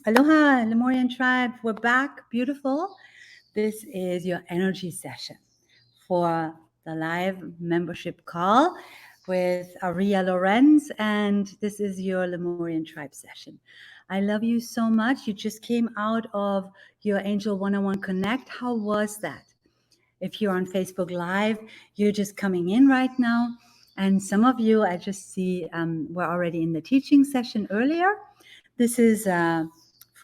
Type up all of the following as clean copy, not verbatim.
Aloha, Lemurian tribe. We're back. Beautiful. This is your energy session for the live membership call with ARIYA Lorenz, and this is your Lemurian tribe session. I love you so much. You just came out of your Angel 101 Connect. How was that? If you're on Facebook Live, you're just coming in right now. And some of you, I just see, were already in the teaching session earlier. This is a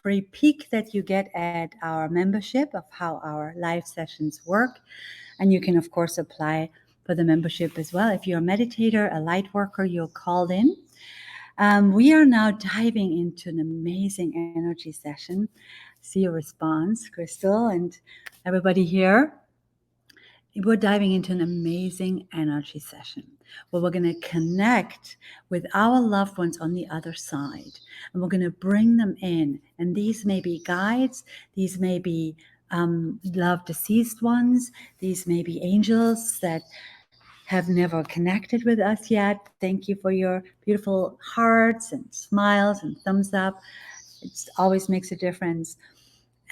free peek that you get at our membership of how our live sessions work. And you can, of course, apply for the membership as well. If you're a meditator, a light worker, you're called in. We are now diving into an amazing energy session. See your response, Crystal, and everybody here. We're diving into an amazing energy session where we're going to connect with our loved ones on the other side, and we're going to bring them in. And these may be guides, these may be loved deceased ones, these may be angels that have never connected with us yet. Thank you for your beautiful hearts and smiles and thumbs up. It always makes a difference.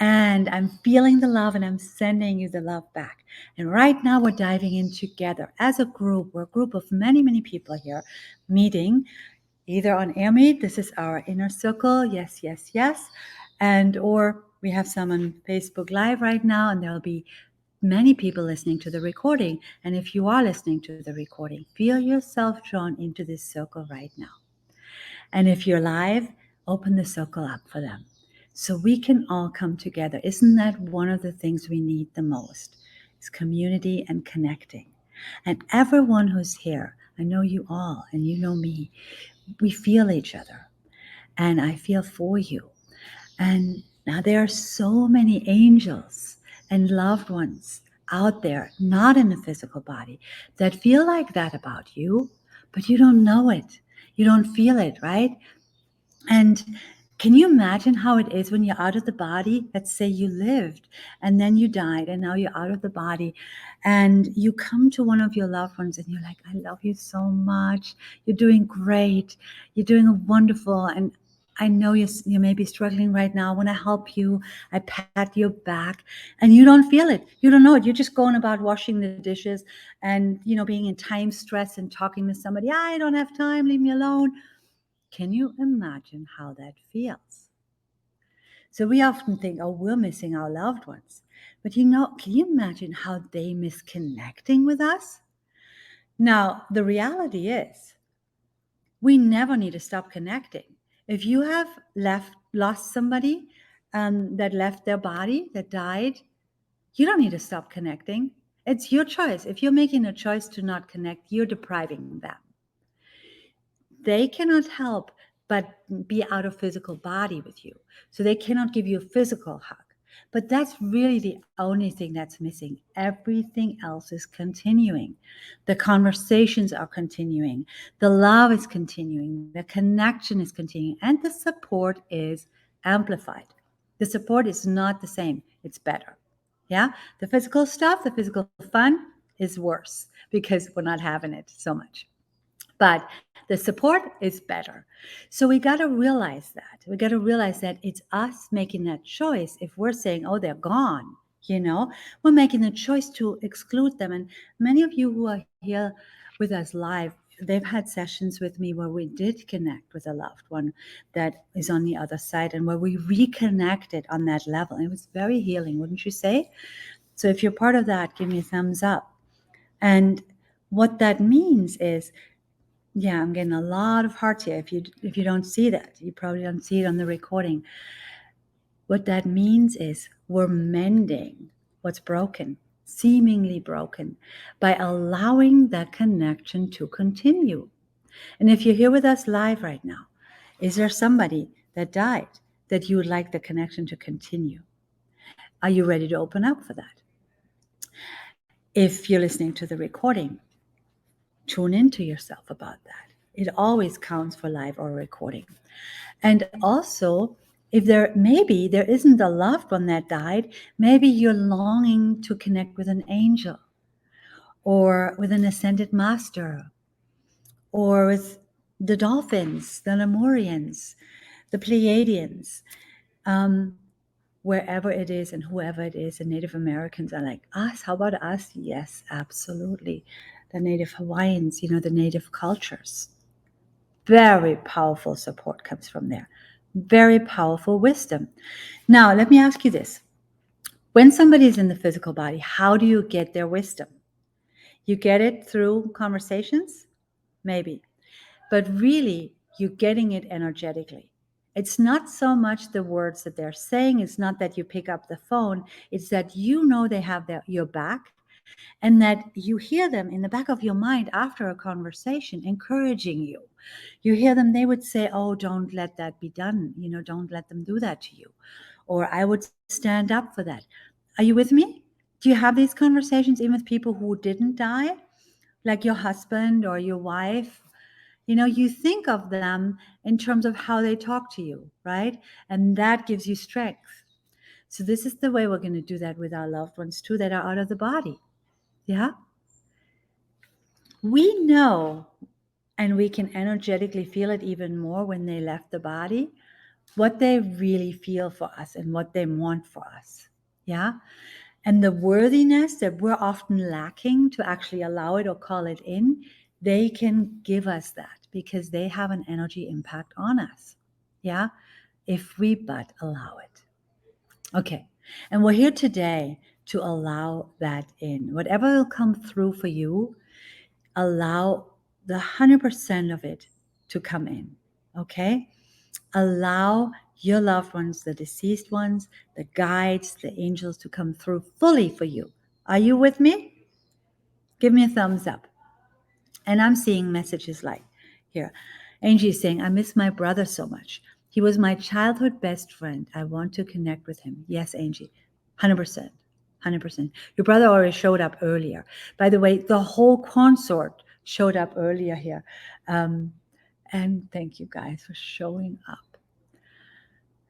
And I'm feeling the love and I'm sending you the love back. And right now we're diving in together as a group. We're a group of many, many people here meeting either on AirMeet. This is our inner circle. Yes, yes, yes. And or we have some on Facebook Live right now, and there'll be many people listening to the recording. And if you are listening to the recording, feel yourself drawn into this circle right now. And if you're live, open the circle up for them so we can all come together. Isn't that one of the things we need the most? Is community and connecting. And everyone who's here, I know you all and you know me, we feel each other. And I feel for you. And now there are so many angels and loved ones out there, not in the physical body, that feel like that about you, but you don't know it. You don't feel it, right? And can you imagine how it is when you're out of the body? Let's say you lived and then you died and now you're out of the body and you come to one of your loved ones and you're like, I love you so much. You're doing great. You're doing wonderful. And I know you may be struggling right now. I want to help you. I pat your back and you don't feel it. You don't know it. You're just going about washing the dishes and, being in time stress and talking to somebody. I don't have time. Leave me alone. Can you imagine how that feels? So we often think, oh, we're missing our loved ones. But can you imagine how they miss connecting with us? Now, the reality is, we never need to stop connecting. If you have lost somebody that left their body, that died, you don't need to stop connecting. It's your choice. If you're making a choice to not connect, you're depriving them. They cannot help but be out of physical body with you. So they cannot give you a physical hug. But that's really the only thing that's missing. Everything else is continuing. The conversations are continuing. The love is continuing. The connection is continuing. And the support is amplified. The support is not the same. It's better. Yeah? The physical stuff, the physical fun is worse because we're not having it so much. But the support is better. So we got to realize that. We got to realize that it's us making that choice. If we're saying, oh, they're gone, we're making the choice to exclude them. And many of you who are here with us live, they've had sessions with me where we did connect with a loved one that is on the other side and where we reconnected on that level. And it was very healing, wouldn't you say? So if you're part of that, give me a thumbs up. And what that means is, yeah, I'm getting a lot of hearts here. If you don't see that, you probably don't see it on the recording. What that means is we're mending what's broken, seemingly broken, by allowing that connection to continue. And if you're here with us live right now, is there somebody that died that you would like the connection to continue? Are you ready to open up for that? If you're listening to the recording, tune into yourself about that. It always counts for live or recording. And also, if there isn't a loved one that died, maybe you're longing to connect with an angel or with an ascended master or with the dolphins, the Lemurians, the Pleiadians. Um, Wherever it is and whoever it is, the Native Americans are like, us? How about us? Yes, absolutely. The Native Hawaiians, the Native cultures. Very powerful support comes from there. Very powerful wisdom. Now, let me ask you this. When somebody is in the physical body, how do you get their wisdom? You get it through conversations? Maybe. But really, you're getting it energetically. It's not so much the words that they're saying. It's not that you pick up the phone. It's that they have your back, and that you hear them in the back of your mind after a conversation encouraging you. You hear them, they would say, oh, don't let that be done. Don't let them do that to you. Or I would stand up for that. Are you with me? Do you have these conversations even with people who didn't die? Like your husband or your wife? You think of them in terms of how they talk to you, right? And that gives you strength. So this is the way we're going to do that with our loved ones too, that are out of the body. Yeah. We know, and we can energetically feel it even more when they left the body, what they really feel for us and what they want for us. Yeah. And the worthiness that we're often lacking to actually allow it or call it in, they can give us that because they have an energy impact on us. Yeah. If we but allow it. Okay. And we're here today to allow that in. Whatever will come through for you, allow the 100% of it to come in. Okay? Allow your loved ones, the deceased ones, the guides, the angels to come through fully for you. Are you with me? Give me a thumbs up. And I'm seeing messages like here. Angie is saying, I miss my brother so much. He was my childhood best friend. I want to connect with him. Yes, Angie, 100%. 100%. Your brother already showed up earlier. By the way, the whole consort showed up earlier here. And thank you guys for showing up.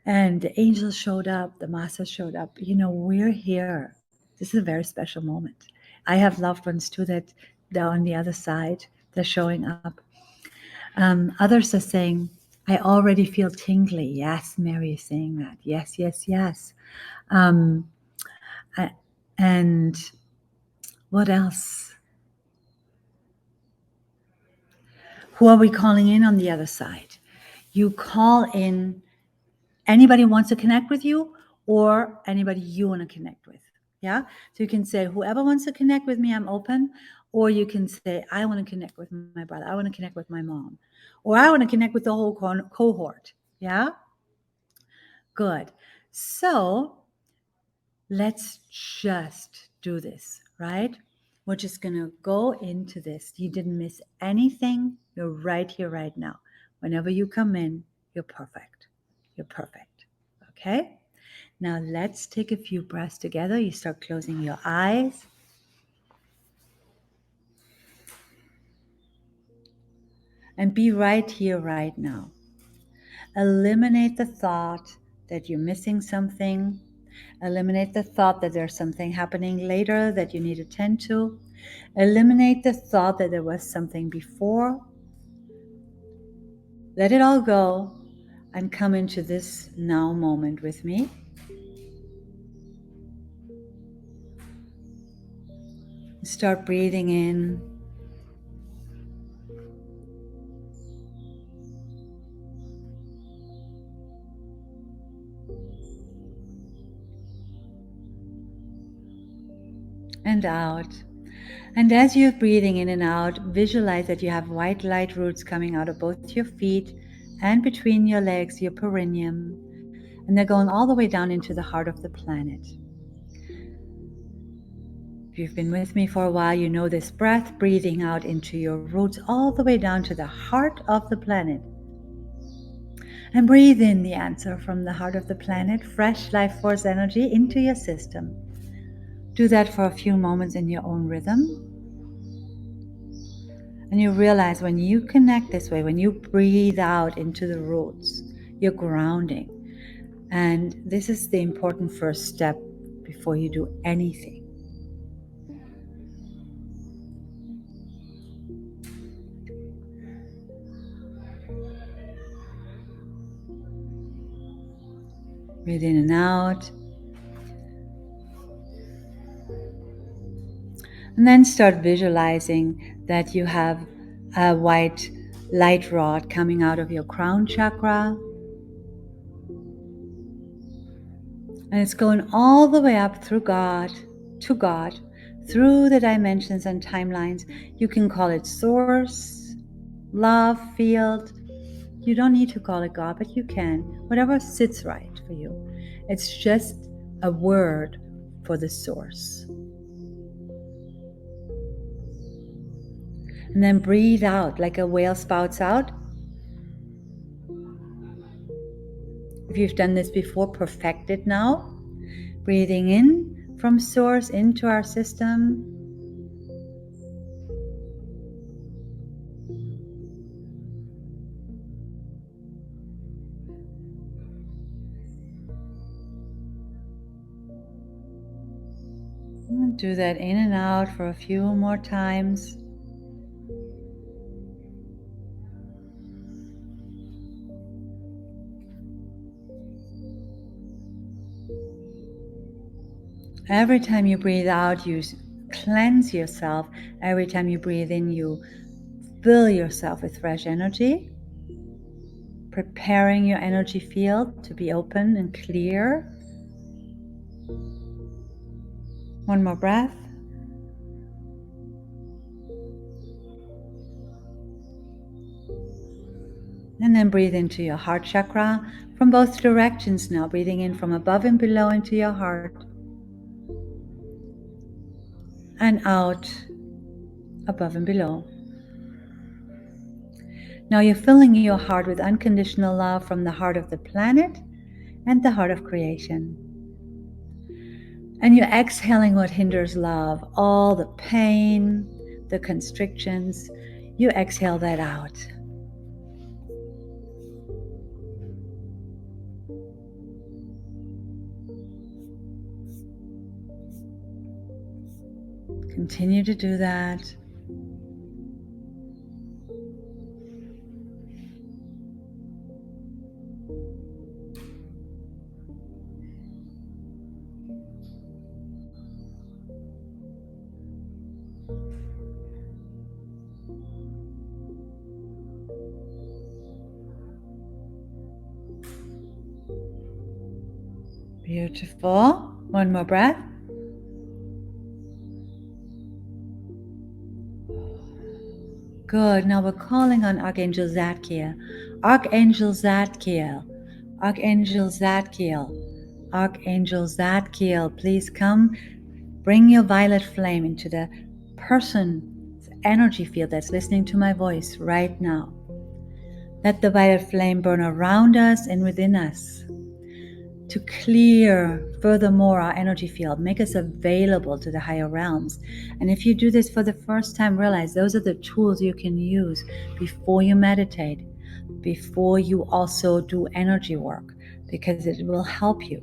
And the angels showed up, the masters showed up. We're here. This is a very special moment. I have loved ones too that they're on the other side. They're showing up. Others are saying, I already feel tingly. Yes, Mary is saying that. Yes, yes, yes. And what else? Who are we calling in on the other side? You call in anybody who wants to connect with you or anybody you want to connect with. Yeah. So you can say, whoever wants to connect with me, I'm open. Or you can say, I want to connect with my brother. I want to connect with my mom. Or I want to connect with the whole cohort. Yeah. Good. So let's just do this, right? We're just going to go into this. You didn't miss anything. You're right here, right now. Whenever you come in, you're perfect. You're perfect. Okay? Now let's take a few breaths together. You start closing your eyes. And be right here, right now. Eliminate the thought that you're missing something. Eliminate the thought that there's something happening later that you need to tend to. Eliminate the thought that there was something before. Let it all go and come into this now moment with me. Start breathing in. And out. And as you're breathing in and out, visualize that you have white light roots coming out of both your feet and between your legs, your perineum, and they're going all the way down into the heart of the planet. If you've been with me for a while, you know this breath, breathing out into your roots all the way down to the heart of the planet. And breathe in the answer from the heart of the planet, fresh life force energy into your system. Do that for a few moments in your own rhythm. And you realize when you connect this way, when you breathe out into the roots, you're grounding. And this is the important first step before you do anything. Breathe in and out. And then start visualizing that you have a white light rod coming out of your crown chakra. And it's going all the way up through God, to God, through the dimensions and timelines. You can call it source, love, field. You don't need to call it God, but you can. Whatever sits right for you. It's just a word for the source. And then breathe out like a whale spouts out. If you've done this before, perfect it now. Breathing in from source into our system. And do that in and out for a few more times. Every time you breathe out, you cleanse yourself. Every time you breathe in, you fill yourself with fresh energy, preparing your energy field to be open and clear. One more breath. And then breathe into your heart chakra from both directions now, breathing in from above and below into your heart, and out above and below. Now you're filling your heart with unconditional love from the heart of the planet and the heart of creation. And you're exhaling what hinders love, all the pain, the constrictions. You exhale that out. Continue to do that. Beautiful. One more breath. Good. Now we're calling on Archangel Zadkiel. Archangel Zadkiel. Archangel Zadkiel. Archangel Zadkiel, please come. Bring your violet flame into the person's energy field that's listening to my voice right now. Let the violet flame burn around us and within us to clear furthermore our energy field, make us available to the higher realms. And if you do this for the first time, realize those are the tools you can use before you meditate, before you also do energy work, because it will help you.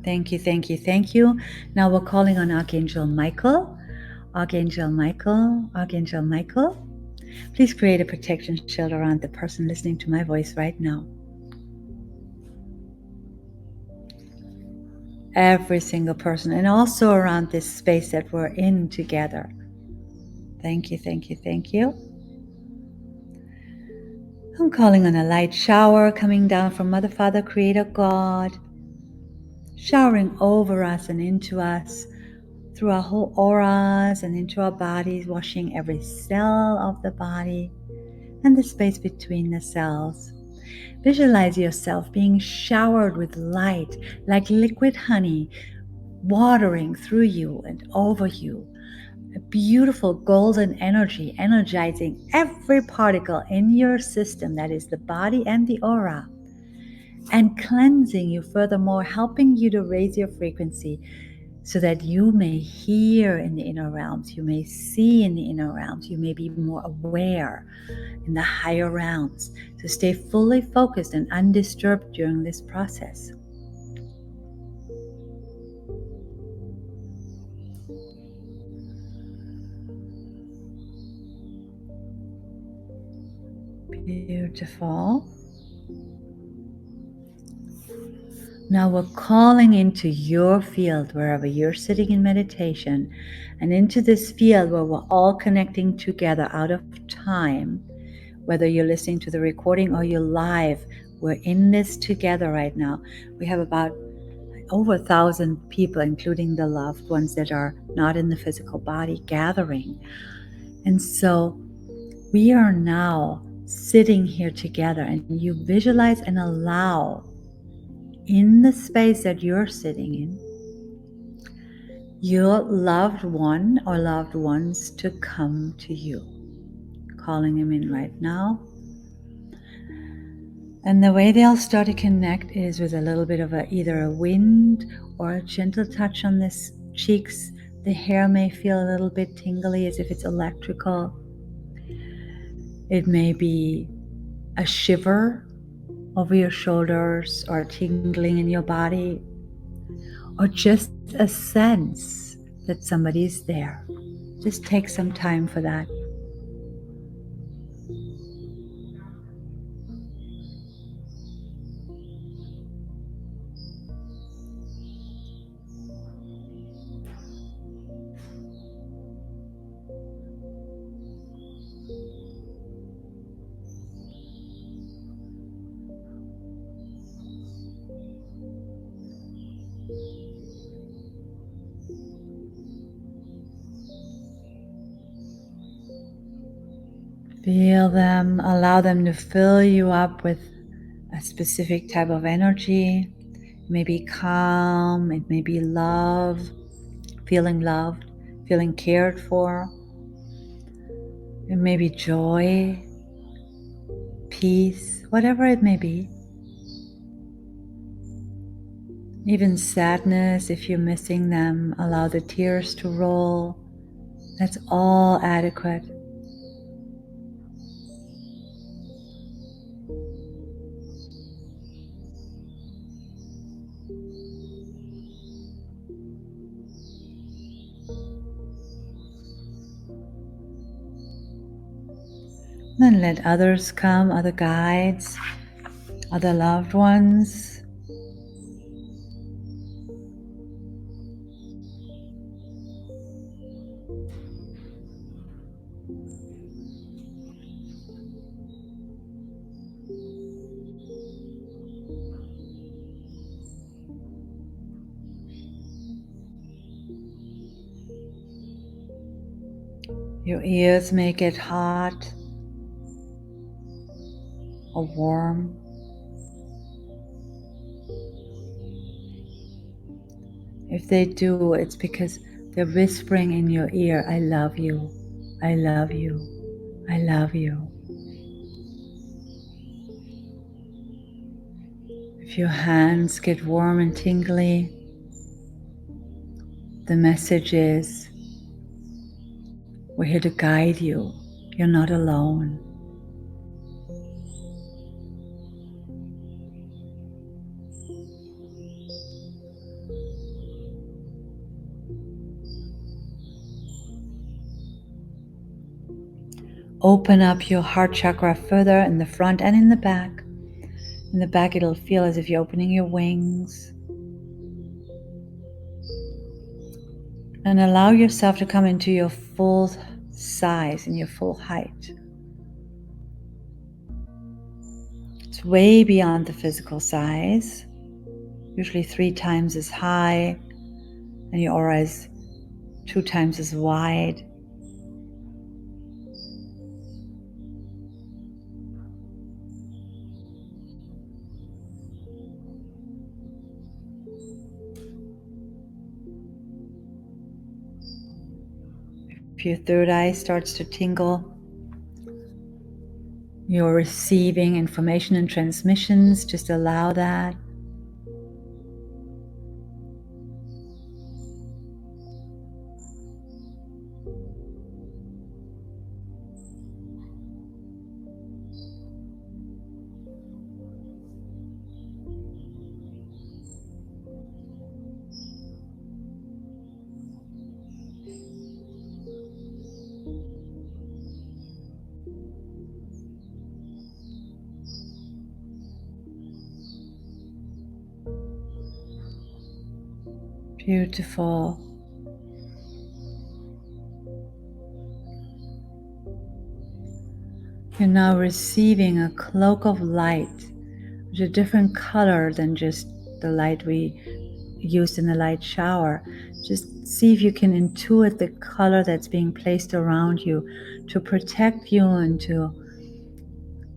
Thank you, thank you, thank you. Now we're calling on Archangel Michael. Archangel Michael, Archangel Michael. Please create a protection shield around the person listening to my voice right now. Every single person, and also around this space that we're in together. Thank you, thank you, thank you. I'm calling on a light shower coming down from Mother, Father, Creator, God, showering over us and into us, through our whole auras and into our bodies, washing every cell of the body and the space between the cells. Visualize yourself being showered with light, like liquid honey, watering through you and over you. A beautiful golden energy, energizing every particle in your system, that is the body and the aura, and cleansing you furthermore, helping you to raise your frequency so that you may hear in the inner realms, you may see in the inner realms, you may be more aware in the higher realms. So stay fully focused and undisturbed during this process. Beautiful. Now we're calling into your field wherever you're sitting in meditation, and into this field where we're all connecting together out of time. Whether you're listening to the recording or you're live, we're in this together right now. We have about over 1,000 people, including the loved ones that are not in the physical body, gathering. And so we are now sitting here together, and you visualize and allow in the space that you're sitting in your loved one or loved ones to come to you. Calling them in right now. And the way they'll start to connect is with a little bit of either a wind or a gentle touch on the cheeks. The hair may feel a little bit tingly as if it's electrical. It may be a shiver over your shoulders or tingling in your body, or just a sense that somebody's there. Just take some time for that. Feel them, allow them to fill you up with a specific type of energy. It may be calm, it may be love, feeling loved, feeling cared for. It may be joy, peace, whatever it may be. Even sadness, if you're missing them, allow the tears to roll. That's all adequate. Then let others come, other guides, other loved ones. Your ears may get hot or warm. If they do, it's because they're whispering in your ear, I love you, I love you, I love you. If your hands get warm and tingly, the message is, we're here to guide you. You're not alone. Open up your heart chakra further in the front and in the back. In the back, it'll feel as if you're opening your wings. And allow yourself to come into your full size and your full height. It's way beyond the physical size, usually 3 times as high, and your aura is 2 times as wide. If your third eye starts to tingle, you're receiving information and transmissions, just allow that. Beautiful. You're now receiving a cloak of light, which is a different color than just the light we used in the light shower. Just see if you can intuit the color that's being placed around you to protect you and to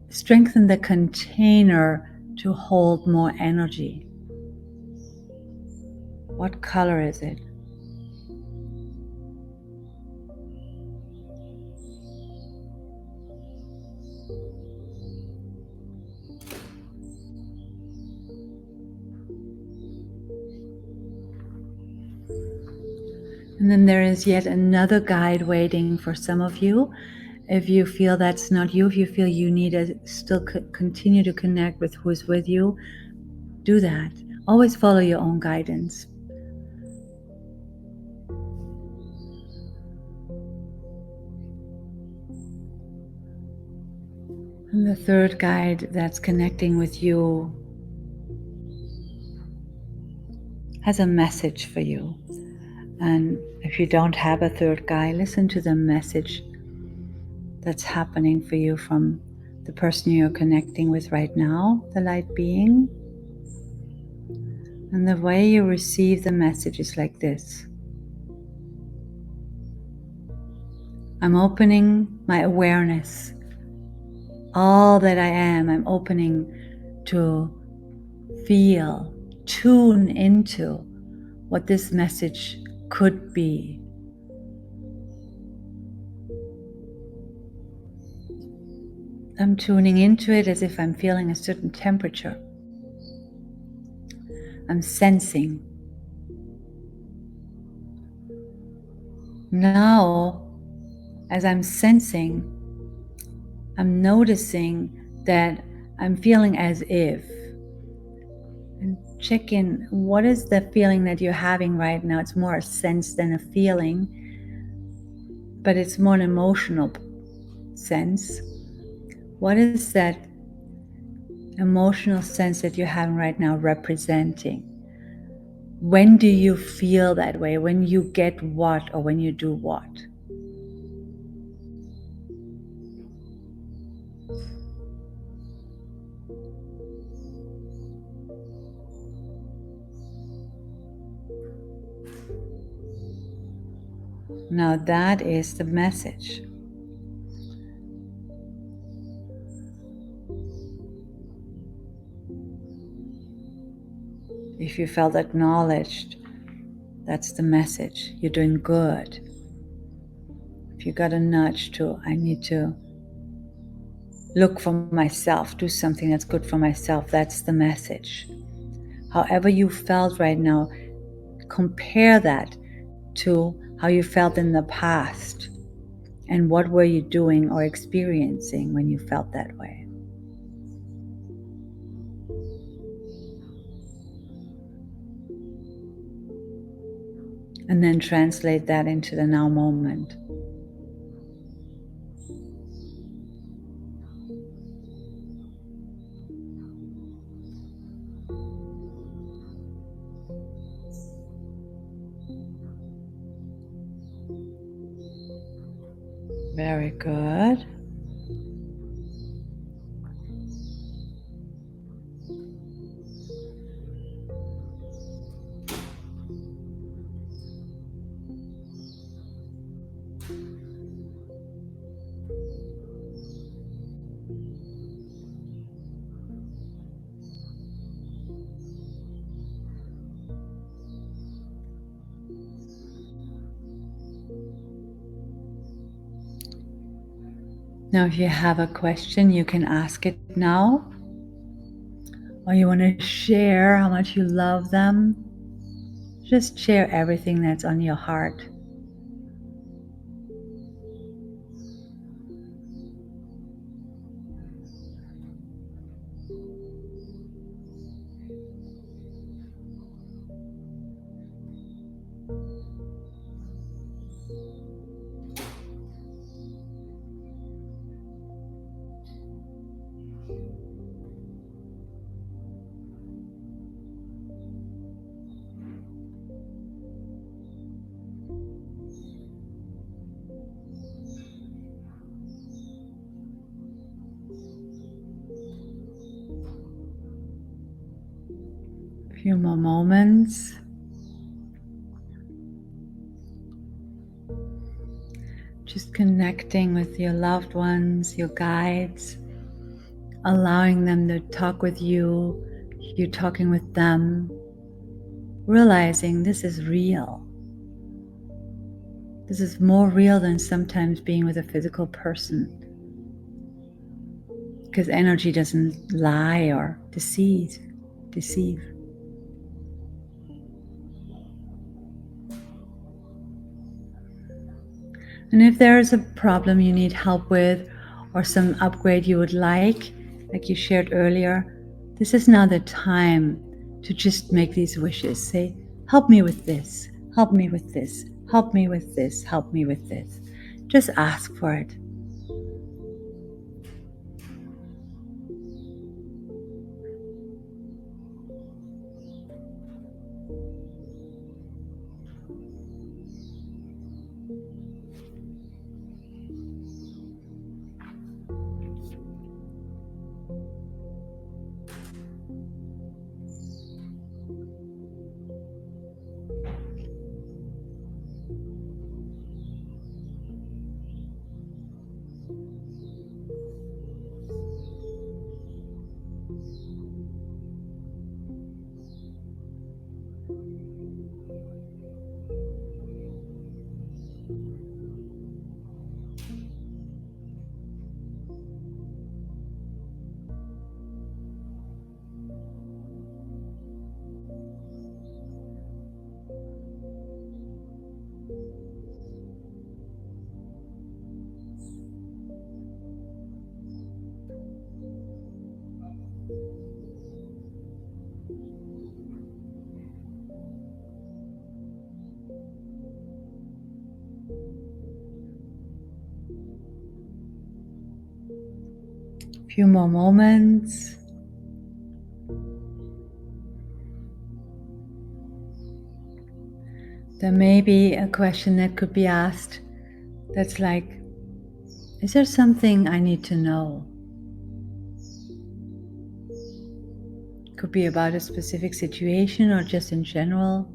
strengthen the container to hold more energy. What color is it? And then there is yet another guide waiting for some of you. If you feel that's not you, if you feel you need to still continue to connect with who's with you, do that. Always follow your own guidance. And the third guide that's connecting with you has a message for you. And if you don't have a third guide, listen to the message that's happening for you from the person you're connecting with right now, the light being. And the way you receive the message is like this. I'm opening my awareness. All that I am, I'm opening to feel, tune into what this message could be. I'm tuning into it as if I'm feeling a certain temperature. I'm sensing. Now, as I'm sensing, I'm noticing that I'm feeling as if. And check in, what is the feeling that you're having right now? It's more a sense than a feeling, but it's more an emotional sense. What is that emotional sense that you're having right now representing? When do you feel that way? When you get what or when you do what? Now that is the message. If you felt acknowledged, that's the message. You're doing good. If you got a nudge to, I need to look for myself, do something that's good for myself, that's the message. However you felt right now, compare that to how you felt in the past and what were you doing or experiencing when you felt that way. And then translate that into the now moment. Very good. Now, if you have a question, you can ask it now. Or you want to share how much you love them. Just share everything that's on your heart. Few more moments. Just connecting with your loved ones, your guides, allowing them to talk with you, you talking with them, realizing this is real. This is more real than sometimes being with a physical person, because energy doesn't lie or deceive. And if there is a problem you need help with or some upgrade you would like you shared earlier, this is now the time to just make these wishes. Say, help me with this, help me with this, help me with this, help me with this. Just ask for it. Few more moments. There may be a question that could be asked that's like, is there something I need to know? Could be about a specific situation or just in general.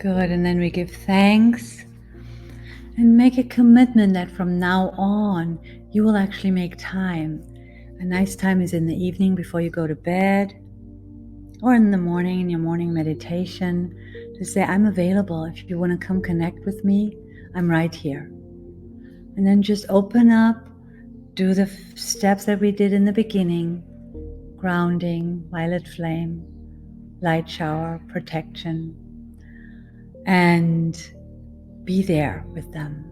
Good, and then we give thanks and make a commitment that from now on, you will actually make time. A nice time is in the evening before you go to bed, or in the morning in your morning meditation, to say, I'm available. If you want to come connect with me, I'm right here. And then just open up, do the steps that we did in the beginning: grounding, violet flame, light shower, protection, and be there with them.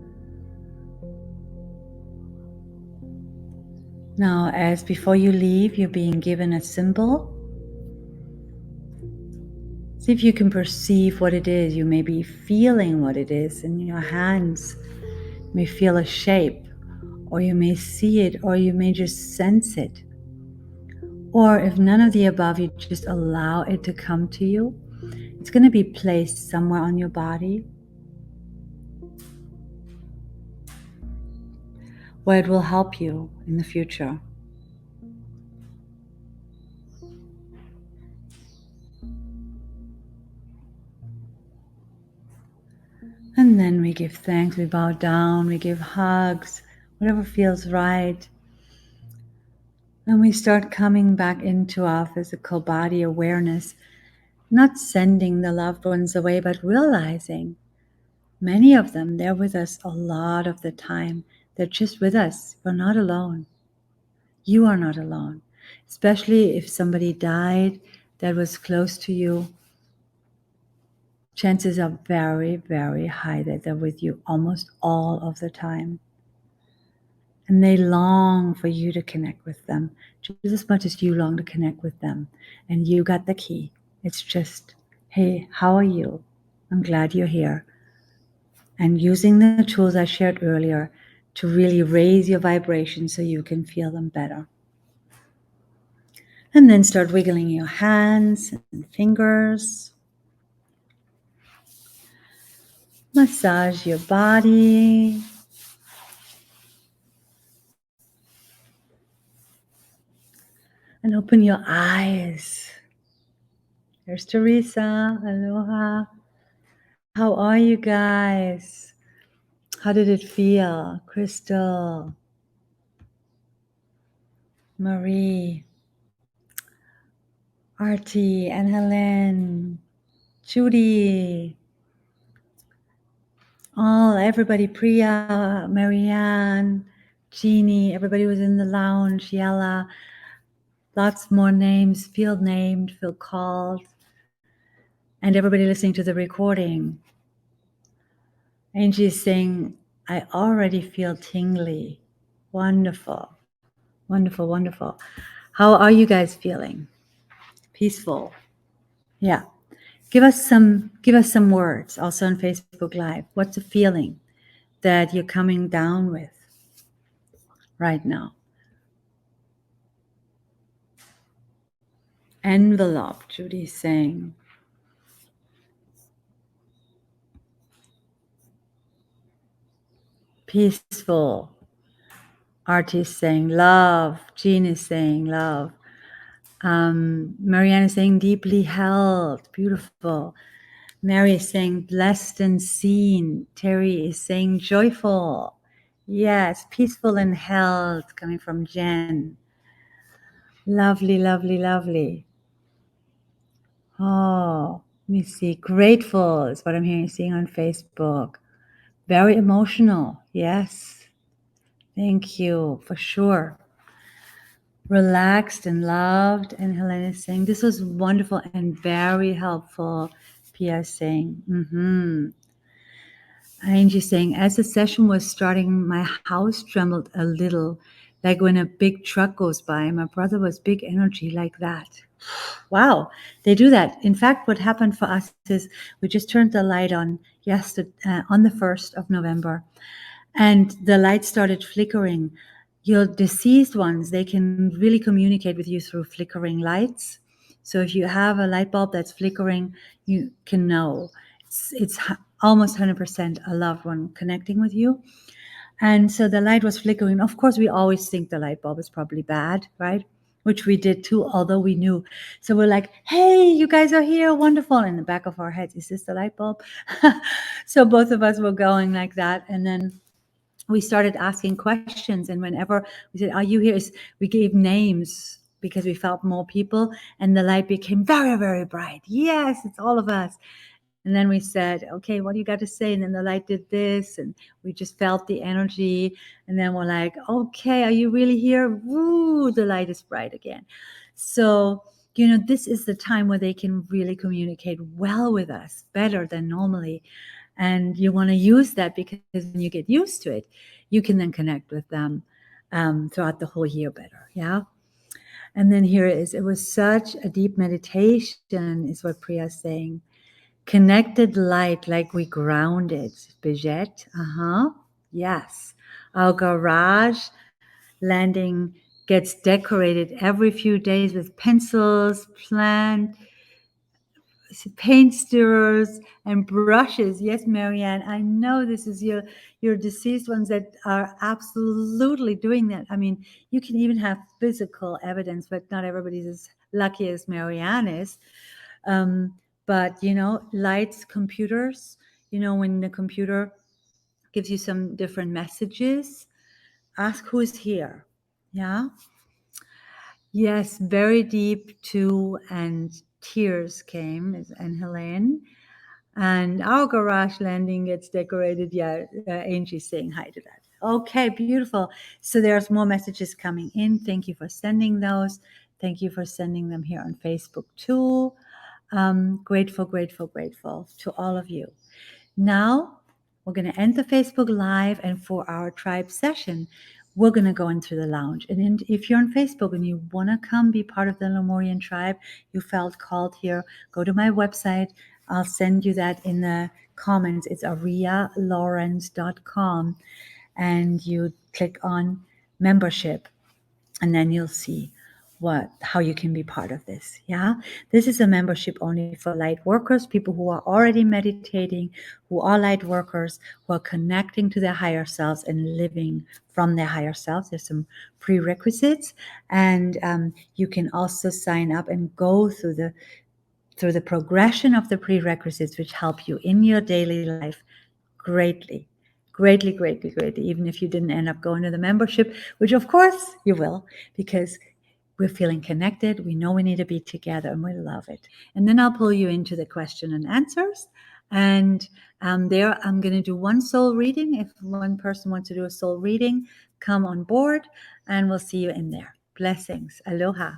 Now, as before you leave, you're being given a symbol. See if you can perceive what it is. You may be feeling what it is in your hands. You may feel a shape, or you may see it, or you may just sense it. Or if none of the above, you just allow it to come to you. It's going to be placed somewhere on your body where it will help you in the future. And then we give thanks, we bow down, we give hugs, whatever feels right. And we start coming back into our physical body awareness, not sending the loved ones away, but realizing many of them, they're with us a lot of the time. They're just with us. We're not alone. You are not alone, especially if somebody died that was close to you. chances are very, very high that they're with you almost all of the time. And they long for you to connect with them just as much as you long to connect with them. And you got the key. It's just, hey, how are you? I'm glad you're here. And using the tools I shared earlier to really raise your vibration so you can feel them better. And then start wiggling your hands and fingers. Massage your body. And open your eyes. There's Teresa. Aloha. How are you guys? How did it feel? Crystal. Marie. Artie and Helen. Judy. Everybody. Priya. Marianne. Jeannie. Everybody was in the lounge. Yella. Lots more names. Feel named. Feel called. And everybody listening to the recording. Angie is saying, I already feel tingly. Wonderful. Wonderful, wonderful. How are you guys feeling? Peaceful. Yeah. Give us some words also on Facebook Live. What's the feeling that you're coming down with right now? Envelope, Judy's saying. Peaceful. Artie's saying love. Jean is saying love. Marianne is saying deeply held. Beautiful. Mary is saying blessed and seen. Terry is saying joyful. Yes, peaceful and held, coming from Jen. Lovely, lovely, lovely. Oh, let me see. Grateful is what I'm hearing, seeing on Facebook. Very emotional. Yes. Thank you, for sure. Relaxed and loved. And Helena is saying, this was wonderful and very helpful. Pia is saying, Angie saying, as the session was starting, my house trembled a little, like when a big truck goes by. My brother was big energy like that. Wow, they do that. In fact, what happened for us is we just turned the light on yesterday, on the 1st of November, and the light started flickering. Your deceased ones, they can really communicate with you through flickering lights. So if you have a light bulb that's flickering, you can know it's almost 100% a loved one connecting with you. And so the light was flickering. Of course, we always think the light bulb is probably bad, right? Which we did too, although we knew. So we're like, hey, you guys are here, wonderful. In the back of our heads, is this the light bulb? So both of us were going like that. And then we started asking questions. And whenever we said, are you here? We gave names because we felt more people. And the light became very, very bright. Yes, it's all of us. And then we said, okay, what do you got to say? And then the light did this, and we just felt the energy. And then we're like, okay, are you really here? Woo, the light is bright again. So, this is the time where they can really communicate well with us, better than normally. And you want to use that because when you get used to it, you can then connect with them throughout the whole year better. Yeah. And then here it is. It was such a deep meditation, is what Priya's saying. Connected light like we grounded. Bijet. Yes. Our garage landing gets decorated every few days with pencils, paint stirrers, and brushes. Yes, Marianne, I know this is your deceased ones that are absolutely doing that. I mean, you can even have physical evidence, but not everybody's as lucky as Marianne is. But, lights, computers, when the computer gives you some different messages, ask who's here. Yeah. Yes, very deep too. And tears came, and Helene. And our garage landing gets decorated. Yeah, Angie's saying hi to that. Okay, beautiful. So there's more messages coming in. Thank you for sending those. Thank you for sending them here on Facebook too. Grateful, grateful, grateful to all of you. Now, we're going to end the Facebook Live, and for our tribe session, we're going to go into the lounge. And if you're on Facebook and you want to come be part of the Lemurian tribe, you felt called here, go to my website. I'll send you that in the comments. It's ariyalorenz.com, and you click on membership, and then you'll see how you can be part of this. This is a membership only for light workers, people who are already meditating, who are light workers, who are connecting to their higher selves and living from their higher selves. There's some prerequisites, and you can also sign up and go through the progression of the prerequisites, which help you in your daily life greatly, greatly, greatly, greatly, even if you didn't end up going to the membership, which of course you will, because we're feeling connected. We know we need to be together, and we love it. And then I'll pull you into the question and answers. And there, I'm going to do one soul reading. If one person wants to do a soul reading, come on board, and we'll see you in there. Blessings. Aloha.